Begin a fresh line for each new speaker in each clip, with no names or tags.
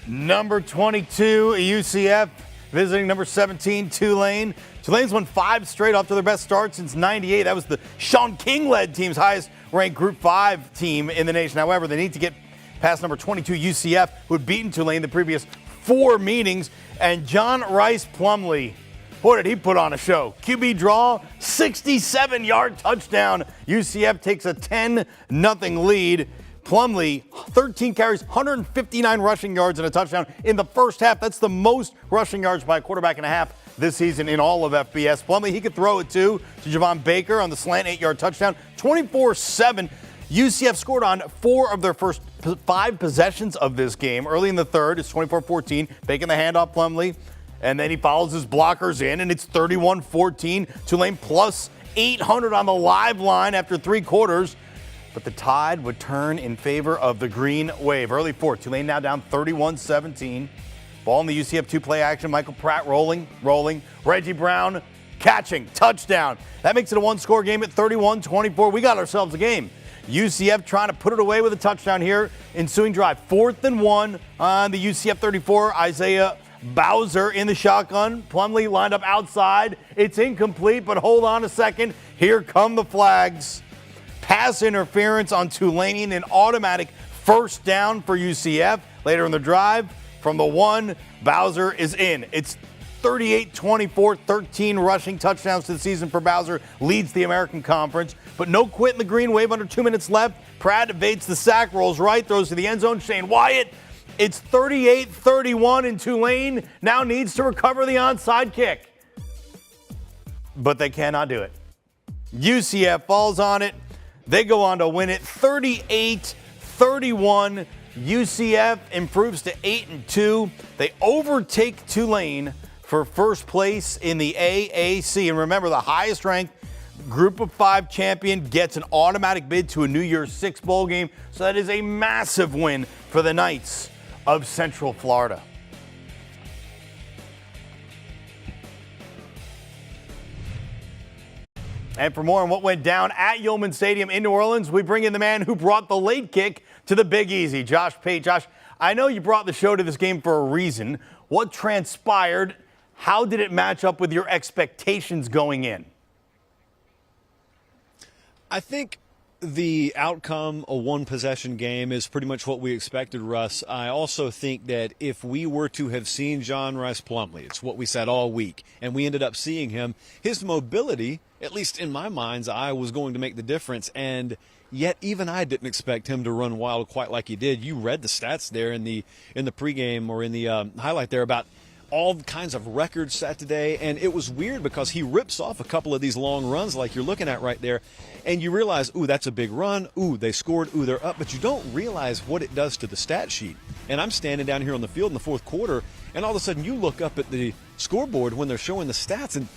Number 22, UCF, visiting number 17, Tulane. Tulane's won 5 straight off to their best start since '98. That was the Sean King-led team's highest-ranked Group 5 team in the nation. However, they need to get past number 22, UCF, who had beaten Tulane the previous 4 meetings. And John Rice Plumlee, boy, did he put on a show. QB draw, 67-yard touchdown. UCF takes a 10-0 lead. Plumlee, 13 carries, 159 rushing yards and a touchdown in the first half. That's the most rushing yards by a quarterback and a half this season in all of FBS. Plumlee, he could throw it too to Javon Baker on the slant 8-yard touchdown. 24-7. UCF scored on 4 of their first 5 possessions of this game. Early in the third, it's 24-14. Baking the handoff, Plumlee. And then he follows his blockers in, and it's 31-14. Tulane plus 800 on the live line after 3 quarters. But the tide would turn in favor of the Green Wave. Early fourth, Tulane now down 31-17. Ball in the UCF 2-play action. Michael Pratt rolling. Reggie Brown catching, touchdown. That makes it a 1-score game at 31-24. We got ourselves a game. UCF trying to put it away with a touchdown here. Ensuing drive, 4th and 1 on the UCF 34. Isaiah Bowser in the shotgun. Plumlee lined up outside. It's incomplete, but hold on a second. Here come the flags. Pass interference on Tulane, an automatic first down for UCF. Later in the drive, from the 1, Bowser is in. It's 38-24, 13 rushing touchdowns to the season for Bowser, leads the American Conference. But no quit in the Green Wave, under 2 minutes left. Pratt evades the sack, rolls right, throws to the end zone. Shane Wyatt, it's 38-31, and Tulane now needs to recover the onside kick. But they cannot do it. UCF falls on it. They go on to win it 38-31. UCF improves to 8-2. They overtake Tulane for first place in the AAC. And remember, the highest ranked Group of 5 champion gets an automatic bid to a New Year's 6 bowl game. So that is a massive win for the Knights of Central Florida. And for more on what went down at Yulman Stadium in New Orleans, we bring in the man who brought the late kick to the Big Easy, Josh Pate. Josh, I know you brought the show to this game for a reason. What transpired? How did it match up with your expectations going in?
I think the outcome, a 1-possession game, is pretty much what we expected, Russ. I also think that if we were to have seen John Rice Plumlee, it's what we said all week, and we ended up seeing him, his mobility, at least in my mind's eye, was going to make the difference. And yet even I didn't expect him to run wild quite like he did. You read the stats there in the pregame or in the highlight there about all kinds of records set today, and it was weird because he rips off a couple of these long runs like you're looking at right there, and you realize, ooh, that's a big run, ooh, they scored, ooh, they're up, but you don't realize what it does to the stat sheet. And I'm standing down here on the field in the fourth quarter, and all of a sudden you look up at the scoreboard when they're showing the stats, and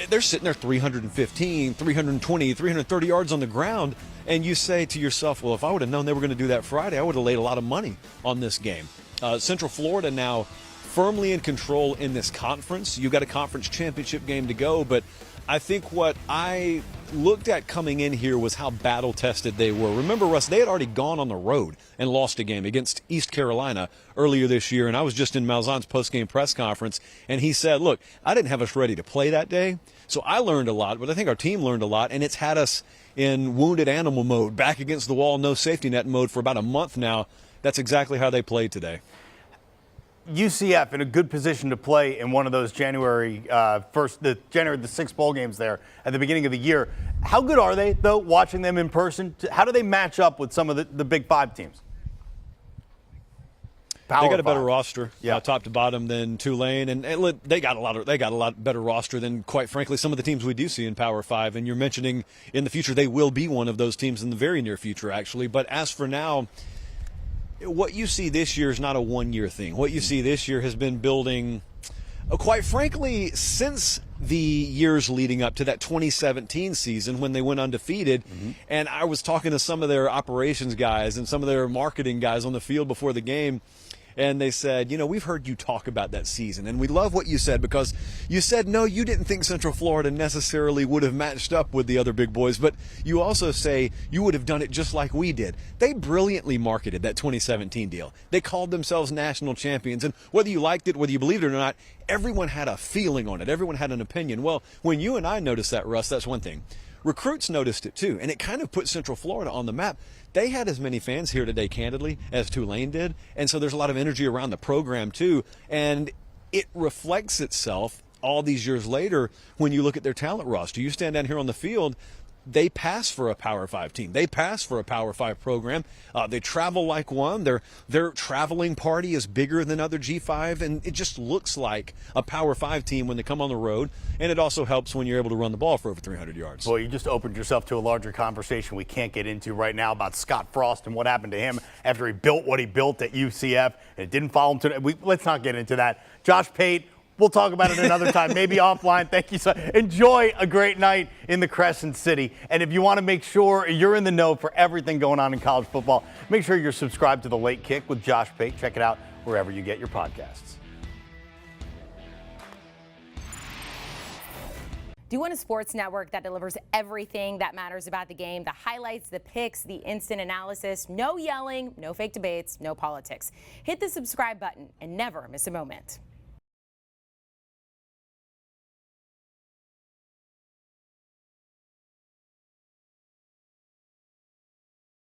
they're sitting there 315, 320, 330 yards on the ground, and you say to yourself, well, if I would have known they were going to do that Friday, I would have laid a lot of money on this game. Central Florida now firmly in control in this conference. You got a conference championship game to go, but I think what I looked at coming in here was how battle-tested they were. Remember, Russ, they had already gone on the road and lost a game against East Carolina earlier this year, and I was just in Malzahn's post-game press conference, and he said, look, I didn't have us ready to play that day, so I learned a lot, but I think our team learned a lot, and it's had us in wounded animal mode, back against the wall, no safety net mode for about a month now. That's exactly how they played today.
UCF in a good position to play in one of those January the 6 bowl games there at the beginning of the year. How good are they, though, watching them in person? How do they match up with some of the Big 5 teams?
They got a better roster, top to bottom, than Tulane, and they got a lot better roster than, quite frankly, some of the teams we do see in Power 5. And you're mentioning in the future they will be one of those teams in the very near future, actually. But as for now, what you see this year is not a one-year thing. What you see this year has been building, quite frankly, since the years leading up to that 2017 season when they went undefeated. Mm-hmm. And I was talking to some of their operations guys and some of their marketing guys on the field before the game, and they said, we've heard you talk about that season, and we love what you said, because you said, no, you didn't think Central Florida necessarily would have matched up with the other big boys, but you also say you would have done it just like we did. They brilliantly marketed that 2017 deal. They called themselves national champions, and whether you liked it, whether you believed it or not, everyone had a feeling on it. Everyone had an opinion. Well, when you and I noticed that, Russ, that's one thing. Recruits noticed it too, and it kind of put Central Florida on the map. They had as many fans here today, candidly, as Tulane did, and so there's a lot of energy around the program too, and it reflects itself all these years later when you look at their talent roster. You stand down here on the field, they pass for a Power 5 team. They pass for a Power 5 program. They travel like one. Their traveling party is bigger than other G5, and it just looks like a Power 5 team when they come on the road, and it also helps when you're able to run the ball for over 300 yards.
Well, you just opened yourself to a larger conversation we can't get into right now about Scott Frost and what happened to him after he built what he built at UCF, and it didn't follow him to let's not get into that. Josh Pate, we'll talk about it another time, maybe offline. Thank you so much. Enjoy a great night in the Crescent City. And if you want to make sure you're in the know for everything going on in college football, make sure you're subscribed to The Late Kick with Josh Pate. Check it out wherever you get your podcasts.
Do you want a sports network that delivers everything that matters about the game? The highlights, the picks, the instant analysis, no yelling, no fake debates, no politics. Hit the subscribe button and never miss a moment.